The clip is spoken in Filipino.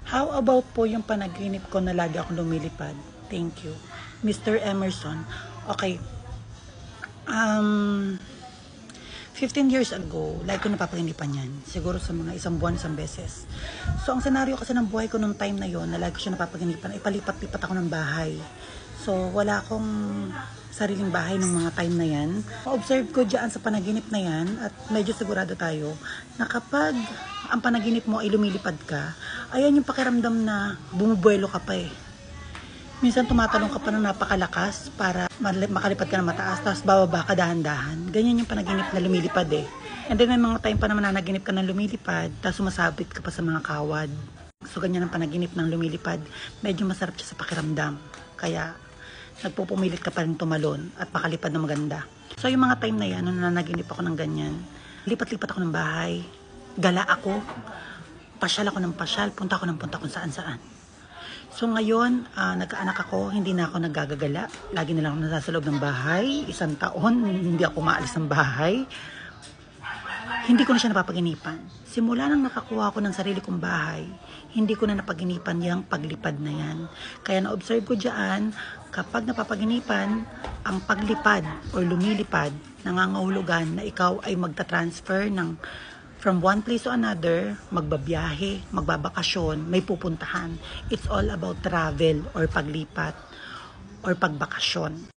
How about po yung panaginip ko na lagi akong lumilipad? Thank you. Mr. Emerson. Okay. 15 years ago, like ko napapaginipan yan. Siguro sa mga isang buwan, isang beses. So, ang senaryo kasi ng buhay ko nung time na yon na like ko siya napapaginipan, ay palipat-lipat ako ng bahay. So, wala akong sariling bahay ng mga time na yan. Ma-observe ko dyan sa panaginip na yan at medyo sigurado tayo na kapag ang panaginip mo ay lumilipad ka, ayan yung pakiramdam na bumubuelo ka pa eh. Minsan tumatalong ka pa ng napakalakas para makalipad ka ng mataas, tapos bababa ka dahan-dahan. Ganyan yung panaginip na lumilipad eh. And then may mga time pa naman na naginip ka ng lumilipad, tapos sumasabit ka pa sa mga kawad. So ganyan ang panaginip ng lumilipad. Medyo masarap siya sa pakiramdam. Kaya nagpupumilit ka pa rin tumalon at makalipad na maganda. So yung mga time na yan, nung nanaginip ako ng ganyan, lipat-lipat ako ng bahay, gala ako, pasyal ako ng pasyal, punta ako ng punta kung saan-saan. So ngayon, nagkaanak ako, hindi na ako naggagagala. Lagi na lang ako nasa loob ng bahay. Isang taon, hindi ako maalis ng bahay. Hindi ko na siya napapaginipan. Simula nang nakakuha ko ng sarili kong bahay, hindi ko na napaginipan yung paglipad na yan. Kaya na-observe ko dyan, kapag napapaginipan, ang paglipad o lumilipad, nangangahulugan na ikaw ay magta-transfer ng from one place to another, magbabiyahe, magbabakasyon, may pupuntahan. It's all about travel or paglipat or pagbakasyon.